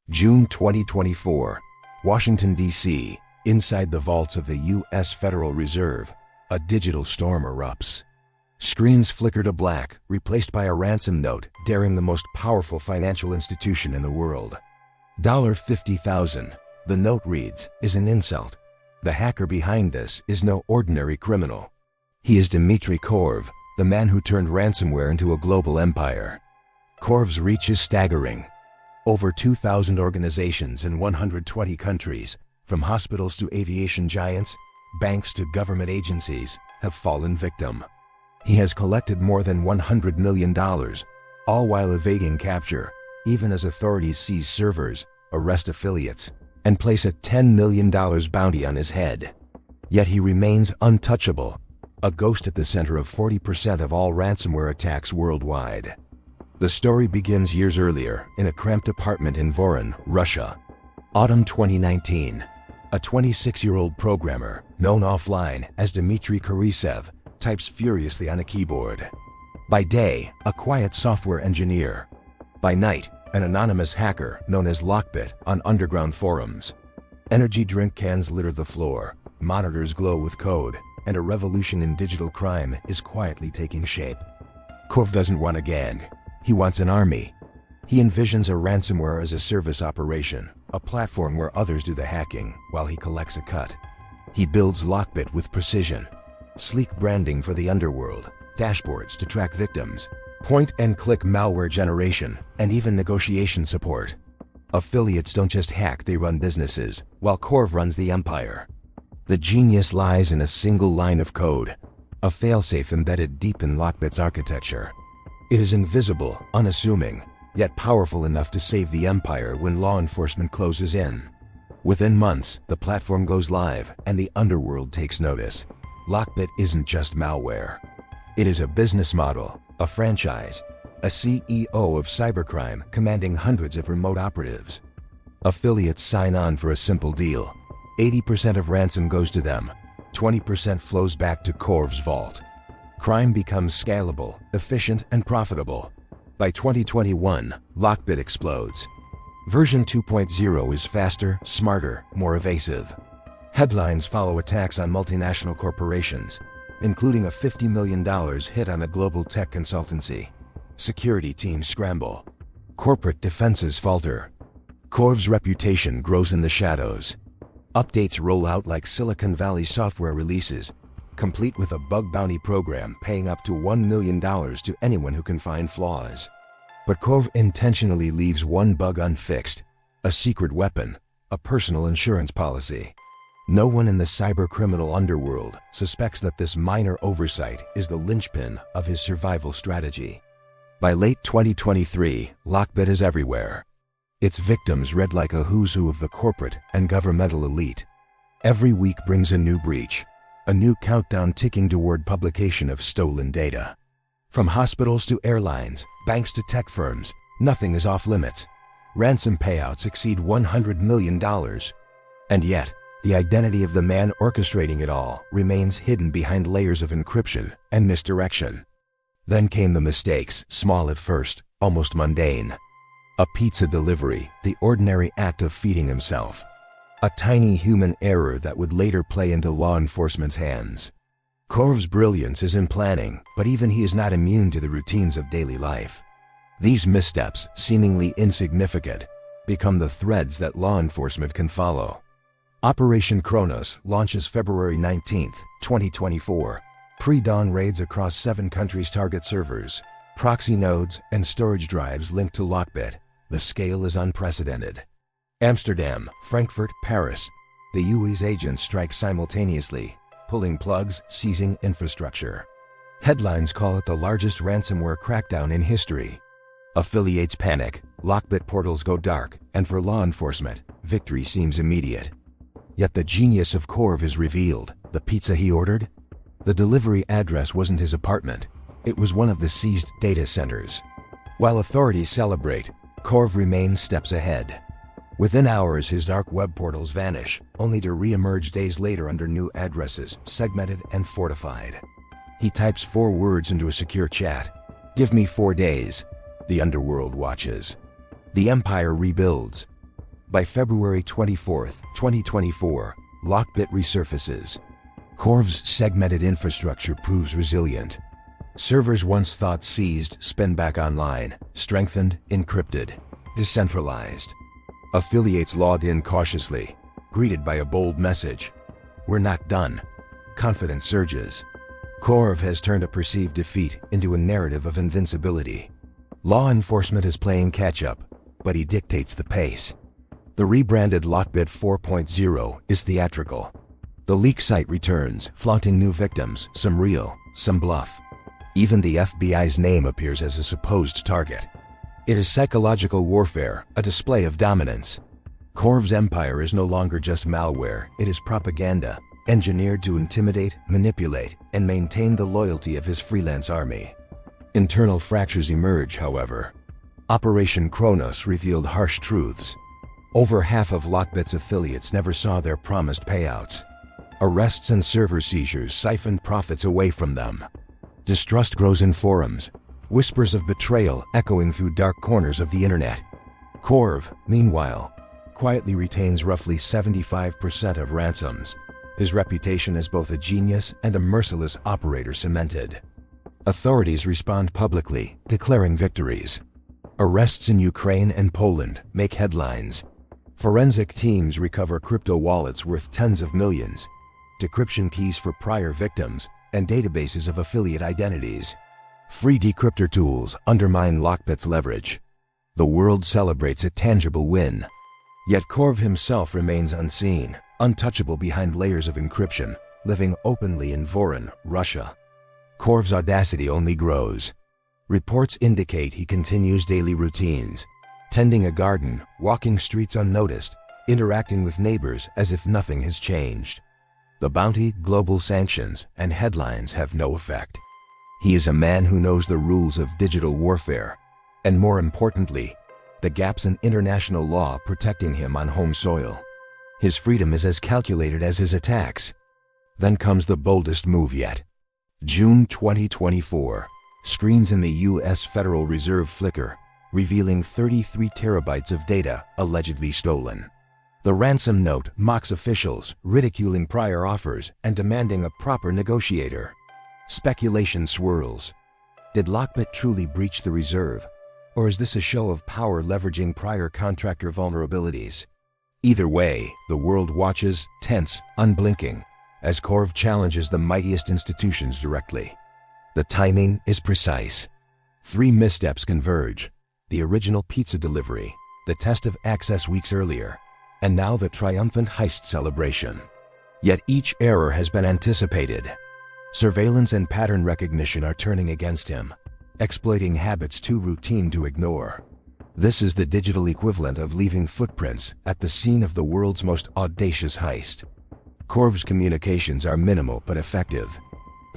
June 2024, Washington, D.C., inside the vaults of the U.S. Federal Reserve, a digital storm erupts. Screens flicker to black, replaced by a ransom note daring the most powerful financial institution in the world. $50,000, the note reads, is an insult. The hacker behind this is no ordinary criminal. He is Dmitry Khoroshev, the man who turned ransomware into a global empire. Khorov's reach is staggering. Over 2,000 organizations in 120 countries, from hospitals to aviation giants, banks to government agencies, have fallen victim. He has collected more than $100 million, all while evading capture, even as authorities seize servers, arrest affiliates, and place a $10 million bounty on his head. Yet he remains untouchable, a ghost at the center of 40% of all ransomware attacks worldwide. The story begins years earlier in a cramped apartment in Voron, Russia. Autumn 2019. A 26-year-old programmer, known offline as Dmitry Khoroshev, types furiously on a keyboard. By day, a quiet software engineer. By night, an anonymous hacker known as LockBit on underground forums. Energy drink cans litter the floor, monitors glow with code, and a revolution in digital crime is quietly taking shape. Khoroshev doesn't want a gang. He wants an army. He envisions a ransomware as a service operation, a platform where others do the hacking while he collects a cut. He builds LockBit with precision. Sleek branding for the underworld, dashboards to track victims, point-and-click malware generation, and even negotiation support. Affiliates don't just hack, they run businesses, while Khoroshev runs the empire. The genius lies in a single line of code, a failsafe embedded deep in LockBit's architecture. It is invisible, unassuming, yet powerful enough to save the empire when law enforcement closes in. Within months, the platform goes live and the underworld takes notice. LockBit isn't just malware. It is a business model, a franchise, a CEO of Cybercrime commanding hundreds of remote operatives. Affiliates sign on for a simple deal. 80% of ransom goes to them, 20% flows back to Khorov's vault. Crime becomes scalable, efficient, and profitable. By 2021, LockBit explodes. Version 2.0 is faster, smarter, more evasive. Headlines follow attacks on multinational corporations, including a $50 million hit on a global tech consultancy. Security teams scramble. Corporate defenses falter. Khorov's reputation grows in the shadows. Updates roll out like Silicon Valley software releases, complete with a bug bounty program paying up to $1 million to anyone who can find flaws. But Khoroshev intentionally leaves one bug unfixed, a secret weapon, a personal insurance policy. No one in the cybercriminal underworld suspects that this minor oversight is the linchpin of his survival strategy. By late 2023, LockBit is everywhere. Its victims read like a who's who of the corporate and governmental elite. Every week brings a new breach, a new countdown ticking toward publication of stolen data. From hospitals to airlines, banks to tech firms, nothing is off limits. Ransom payouts exceed $100 million. And yet, the identity of the man orchestrating it all remains hidden behind layers of encryption and misdirection. Then came the mistakes, small at first, almost mundane. A pizza delivery, the ordinary act of feeding himself. A tiny human error that would later play into law enforcement's hands. Khorov's brilliance is in planning, but even he is not immune to the routines of daily life. These missteps, seemingly insignificant, become the threads that law enforcement can follow. Operation Kronos launches February 19, 2024. Pre-dawn raids across 7 countries target servers, proxy nodes, and storage drives linked to LockBit. The scale is unprecedented. Amsterdam, Frankfurt, Paris. The UAE's agents strike simultaneously, pulling plugs, seizing infrastructure. Headlines call it the largest ransomware crackdown in history. Affiliates panic, LockBit portals go dark, and for law enforcement, victory seems immediate. Yet the genius of Khoroshev is revealed. The pizza he ordered? The delivery address wasn't his apartment. It was one of the seized data centers. While authorities celebrate, Khoroshev remains steps ahead. Within hours, his dark web portals vanish, only to re-emerge days later under new addresses, segmented and fortified. He types 4 words into a secure chat. "Give me 4 days." The underworld watches. The empire rebuilds. By February 24, 2024, LockBit resurfaces. Khoroshev's segmented infrastructure proves resilient. Servers once thought seized spin back online, strengthened, encrypted, decentralized. Affiliates logged in cautiously, greeted by a bold message. "We're not done." Confidence surges. Khoroshev has turned a perceived defeat into a narrative of invincibility. Law enforcement is playing catch-up, but he dictates the pace. The rebranded LockBit 4.0 is theatrical. The leak site returns, flaunting new victims, some real, some bluff. Even the FBI's name appears as a supposed target. It is psychological warfare, a display of dominance. Khoroshev's empire is no longer just malware, it is propaganda, engineered to intimidate, manipulate, and maintain the loyalty of his freelance army. Internal fractures emerge, however. Operation Kronos revealed harsh truths. Over half of LockBit's affiliates never saw their promised payouts. Arrests and server seizures siphoned profits away from them. Distrust grows in forums, whispers of betrayal echoing through dark corners of the internet. Khoroshev, meanwhile, quietly retains roughly 75% of ransoms, his reputation as both a genius and a merciless operator cemented. Authorities respond publicly, declaring victories. Arrests in Ukraine and Poland make headlines. Forensic teams recover crypto wallets worth tens of millions, decryption keys for prior victims, and databases of affiliate identities. Free decryptor tools undermine LockBit's leverage. The world celebrates a tangible win. Yet Khoroshev himself remains unseen, untouchable behind layers of encryption, living openly in Voron, Russia. Khoroshev's audacity only grows. Reports indicate he continues daily routines, tending a garden, walking streets unnoticed, interacting with neighbors as if nothing has changed. The bounty, global sanctions, and headlines have no effect. He is a man who knows the rules of digital warfare, and more importantly, the gaps in international law protecting him on home soil. His freedom is as calculated as his attacks. Then comes the boldest move yet. June 2024, screens in the U.S. Federal Reserve flicker, revealing 33 terabytes of data allegedly stolen. The ransom note mocks officials, ridiculing prior offers and demanding a proper negotiator. Speculation swirls. Did LockBit truly breach the reserve? Or is this a show of power leveraging prior contractor vulnerabilities? Either way, the world watches, tense, unblinking, as Khoroshev challenges the mightiest institutions directly. The timing is precise. 3 missteps converge: the original pizza delivery, the test of access weeks earlier, and now the triumphant heist celebration. Yet each error has been anticipated. Surveillance and pattern recognition are turning against him, exploiting habits too routine to ignore. This is the digital equivalent of leaving footprints at the scene of the world's most audacious heist. Khoroshev's communications are minimal but effective.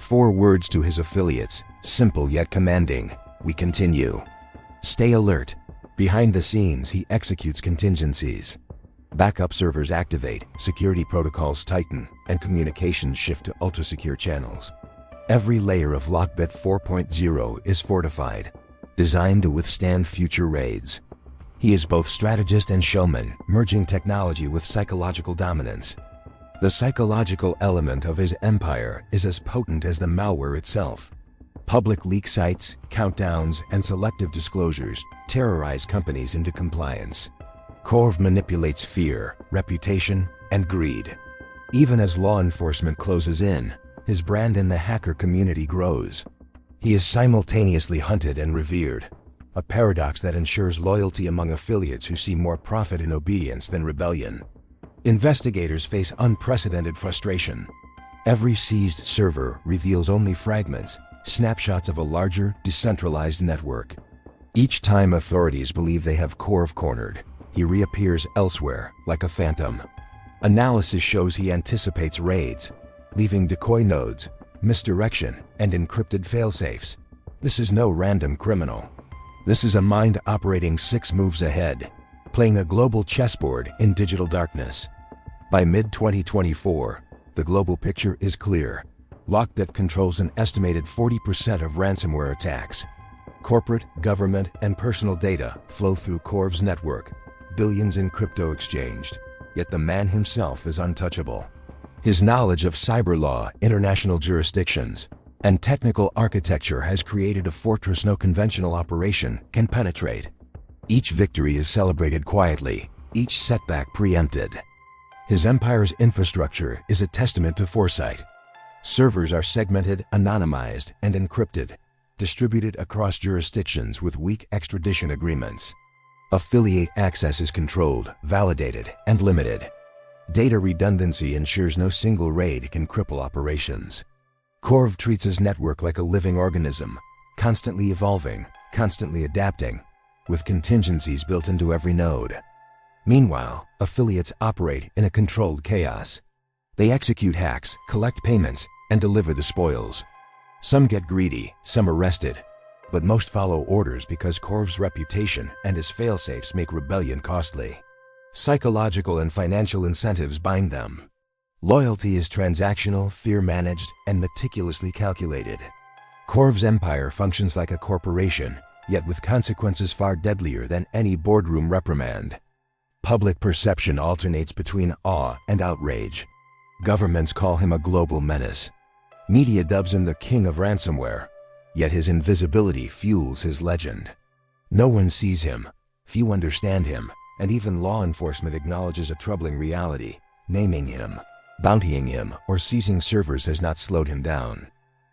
4 words to his affiliates, simple yet commanding: "We continue." Stay alert. Behind the scenes, he executes contingencies. Backup servers activate, security protocols tighten, and communications shift to ultra-secure channels. Every layer of LockBit 4.0 is fortified, designed to withstand future raids. He is both strategist and showman, merging technology with psychological dominance. The psychological element of his empire is as potent as the malware itself. Public leak sites, countdowns, and selective disclosures terrorize companies into compliance. Khoroshev manipulates fear, reputation, and greed. Even as law enforcement closes in, his brand in the hacker community grows. He is simultaneously hunted and revered, a paradox that ensures loyalty among affiliates who see more profit in obedience than rebellion. Investigators face unprecedented frustration. Every seized server reveals only fragments, snapshots of a larger, decentralized network. Each time authorities believe they have Khoroshev cornered, he reappears elsewhere, like a phantom. Analysis shows he anticipates raids, leaving decoy nodes, misdirection, and encrypted failsafes. This is no random criminal. This is a mind operating 6 moves ahead, playing a global chessboard in digital darkness. By mid-2024, the global picture is clear. LockBit controls an estimated 40% of ransomware attacks. Corporate, government, and personal data flow through Khoroshev's network, billions in crypto exchanged, yet the man himself is untouchable. His knowledge of cyber law, international jurisdictions, and technical architecture has created a fortress no conventional operation can penetrate. Each victory is celebrated quietly, each setback preempted. His empire's infrastructure is a testament to foresight. Servers are segmented, anonymized, and encrypted, distributed across jurisdictions with weak extradition agreements. Affiliate access is controlled, validated, and limited. Data redundancy ensures no single raid can cripple operations. Khorov treats his network like a living organism, constantly evolving, constantly adapting, with contingencies built into every node. Meanwhile, affiliates operate in a controlled chaos. They execute hacks, collect payments, and deliver the spoils. Some get greedy, some arrested, but most follow orders because Khorov's reputation and his failsafes make rebellion costly. Psychological and financial incentives bind them. Loyalty is transactional, fear-managed, and meticulously calculated. Khorov's empire functions like a corporation, yet with consequences far deadlier than any boardroom reprimand. Public perception alternates between awe and outrage. Governments call him a global menace. Media dubs him the king of ransomware, yet his invisibility fuels his legend. No one sees him, few understand him, and even law enforcement acknowledges a troubling reality. Naming him, bountying him, or seizing servers has not slowed him down.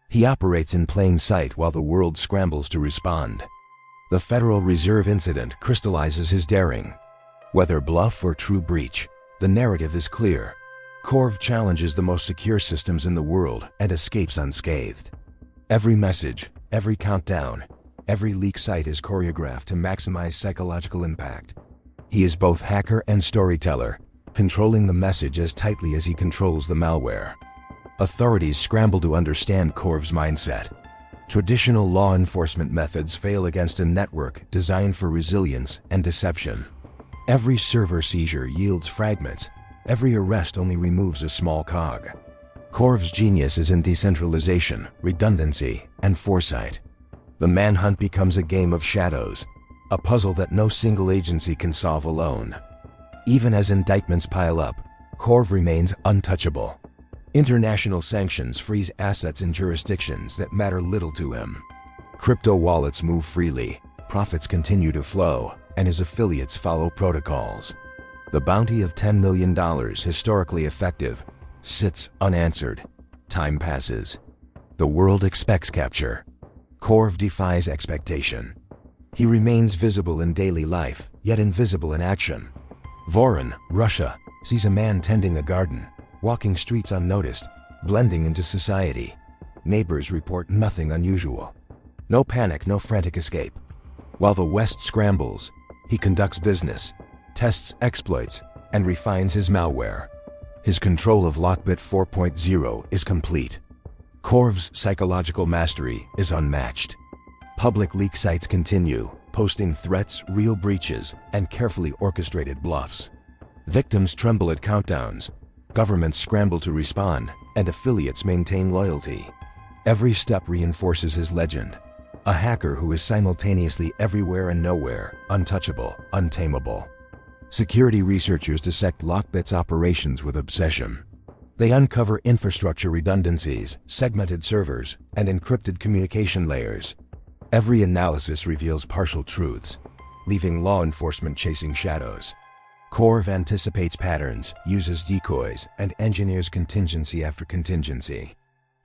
He operates in plain sight while the world scrambles to respond. The Federal Reserve incident crystallizes his daring. Whether bluff or true breach, the narrative is clear. Khorov challenges the most secure systems in the world and escapes unscathed. Every message, every countdown, every leak site is choreographed to maximize psychological impact. He is both hacker and storyteller, controlling the message as tightly as he controls the malware. Authorities scramble to understand Khorov's mindset. Traditional law enforcement methods fail against a network designed for resilience and deception. Every server seizure yields fragments. Every arrest only removes a small cog. Khorov's genius is in decentralization, redundancy, and foresight. The manhunt becomes a game of shadows, a puzzle that no single agency can solve alone. Even as indictments pile up, Khorov remains untouchable. International sanctions freeze assets in jurisdictions that matter little to him. Crypto wallets move freely, profits continue to flow, and his affiliates follow protocols. The bounty of $10 million, historically effective, sits unanswered. Time passes. The world expects capture. Khorov defies expectation. He remains visible in daily life, yet invisible in action. Voron, Russia, sees a man tending a garden, walking streets unnoticed, blending into society. Neighbors report nothing unusual. No panic, no frantic escape. While the West scrambles, he conducts business, tests exploits, and refines his malware. His control of LockBit 4.0 is complete. Khorov's psychological mastery is unmatched. Public leak sites continue, posting threats, real breaches, and carefully orchestrated bluffs. Victims tremble at countdowns, governments scramble to respond, and affiliates maintain loyalty. Every step reinforces his legend. A hacker who is simultaneously everywhere and nowhere, untouchable, untamable. Security researchers dissect LockBit's operations with obsession. They uncover infrastructure redundancies, segmented servers, and encrypted communication layers. Every analysis reveals partial truths, leaving law enforcement chasing shadows. Khorov anticipates patterns, uses decoys, and engineers contingency after contingency.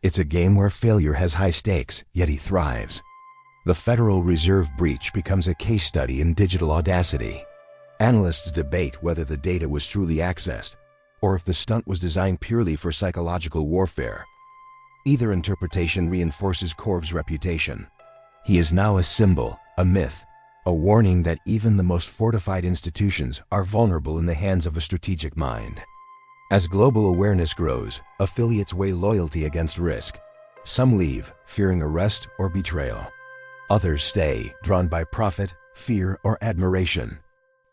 It's a game where failure has high stakes, yet he thrives. The Federal Reserve breach becomes a case study in digital audacity. Analysts debate whether the data was truly accessed, or if the stunt was designed purely for psychological warfare. Either interpretation reinforces Khorov's reputation. He is now a symbol, a myth, a warning that even the most fortified institutions are vulnerable in the hands of a strategic mind. As global awareness grows, affiliates weigh loyalty against risk. Some leave, fearing arrest or betrayal. Others stay, drawn by profit, fear, or admiration.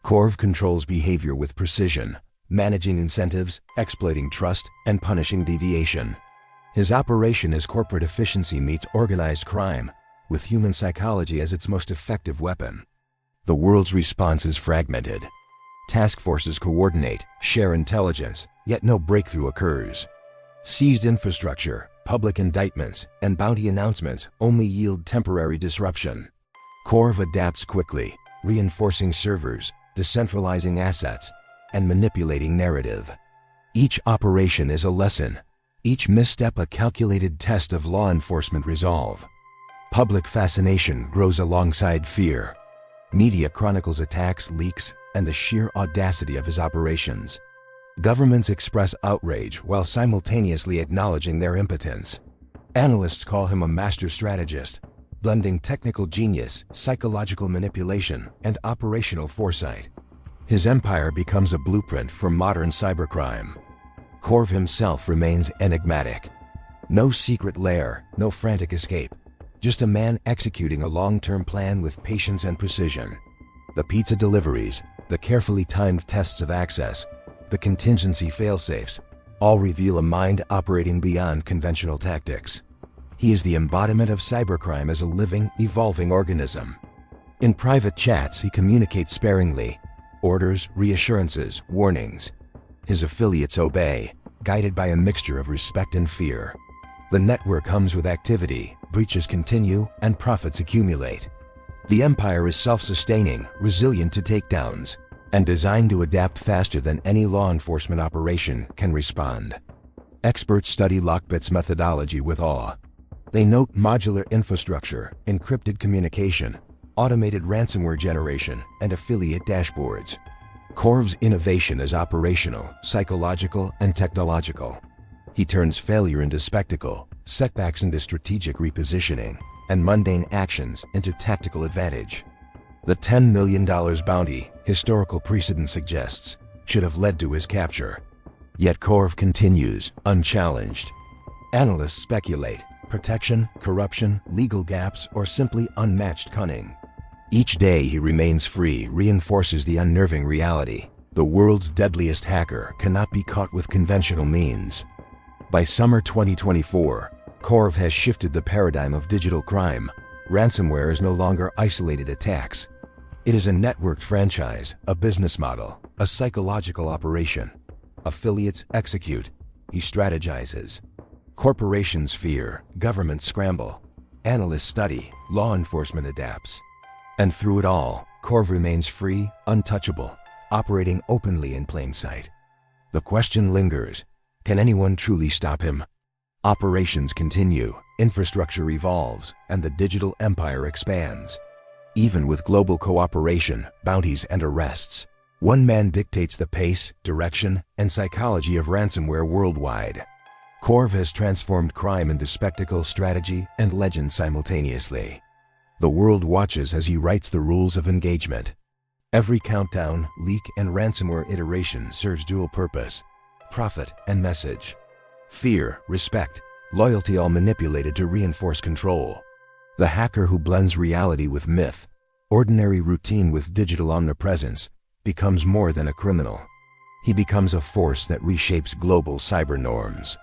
Khorov controls behavior with precision, managing incentives, exploiting trust, and punishing deviation. His operation is corporate efficiency meets organized crime, with human psychology as its most effective weapon. The world's response is fragmented. Task forces coordinate, share intelligence, yet no breakthrough occurs. Seized infrastructure, public indictments, and bounty announcements only yield temporary disruption. Khoroshev adapts quickly, reinforcing servers, decentralizing assets, and manipulating narrative. Each operation is a lesson, each misstep a calculated test of law enforcement resolve. Public fascination grows alongside fear. Media chronicles attacks, leaks, and the sheer audacity of his operations. Governments express outrage while simultaneously acknowledging their impotence. Analysts call him a master strategist, blending technical genius, psychological manipulation, and operational foresight. His empire becomes a blueprint for modern cybercrime. Khoroshev himself remains enigmatic. No secret lair, no frantic escape. Just a man executing a long-term plan with patience and precision. The pizza deliveries, the carefully timed tests of access, the contingency failsafes, all reveal a mind operating beyond conventional tactics. He is the embodiment of cybercrime as a living, evolving organism. In private chats, he communicates sparingly. Orders, reassurances, warnings. His affiliates obey, guided by a mixture of respect and fear. The network hums with activity, breaches continue, and profits accumulate. The empire is self-sustaining, resilient to takedowns, and designed to adapt faster than any law enforcement operation can respond. Experts study LockBit's methodology with awe. They note modular infrastructure, encrypted communication, automated ransomware generation, and affiliate dashboards. Khorsev's innovation is operational, psychological, and technological. He turns failure into spectacle, setbacks into strategic repositioning, and mundane actions into tactical advantage. The $10 million bounty, historical precedent suggests, should have led to his capture. Yet Khoroshev continues, unchallenged. Analysts speculate: protection, corruption, legal gaps, or simply unmatched cunning. Each day he remains free reinforces the unnerving reality: the world's deadliest hacker cannot be caught with conventional means. By summer 2024, Khoroshev has shifted the paradigm of digital crime. Ransomware is no longer isolated attacks. It is a networked franchise, a business model, a psychological operation. Affiliates execute. He strategizes. Corporations fear, governments scramble. Analysts study, law enforcement adapts. And through it all, Khoroshev remains free, untouchable, operating openly in plain sight. The question lingers: can anyone truly stop him? Operations continue, infrastructure evolves, and the digital empire expands. Even with global cooperation, bounties, and arrests, one man dictates the pace, direction, and psychology of ransomware worldwide. Khoroshev has transformed crime into spectacle, strategy, and legend simultaneously. The world watches as he writes the rules of engagement. Every countdown, leak, and ransomware iteration serves dual purpose: profit and message. Fear, respect, loyalty, all manipulated to reinforce control. The hacker who blends reality with myth, ordinary routine with digital omnipresence, becomes more than a criminal. He becomes a force that reshapes global cyber norms.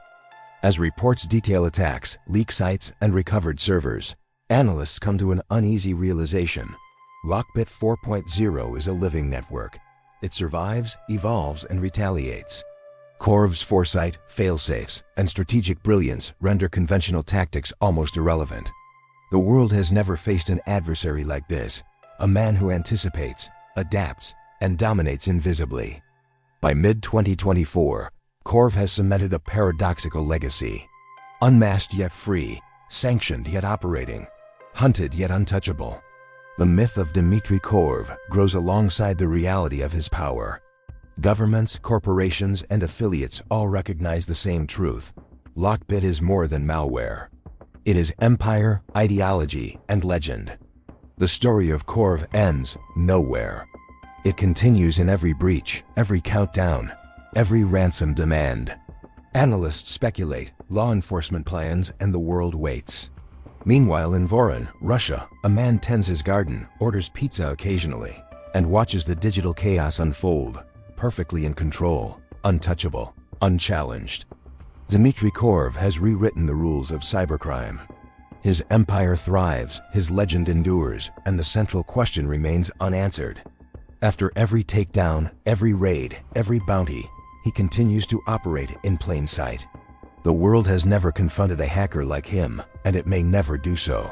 As reports detail attacks, leak sites, and recovered servers, analysts come to an uneasy realization: LockBit 4.0 is a living network. It survives, evolves, and retaliates. Khorosev's foresight, failsafes, and strategic brilliance render conventional tactics almost irrelevant. The world has never faced an adversary like this, a man who anticipates, adapts, and dominates invisibly. By mid-2024, Khoroshev has cemented a paradoxical legacy: unmasked yet free, sanctioned yet operating, hunted yet untouchable. The myth of Dmitry Khoroshev grows alongside the reality of his power. Governments, corporations, and affiliates all recognize the same truth: LockBit is more than malware. It is empire, ideology, and legend. The story of Khoroshev ends nowhere. It continues in every breach, every countdown, every ransom demand. Analysts speculate, law enforcement plans, and the world waits. Meanwhile, in Voron, Russia, a man tends his garden, orders pizza occasionally, and watches the digital chaos unfold, perfectly in control, untouchable, unchallenged. Dmitry Khoroshev has rewritten the rules of cybercrime. His empire thrives, his legend endures, and the central question remains unanswered: After every takedown, every raid, every bounty, he continues to operate in plain sight. The world has never confronted a hacker like him, and it may never do so.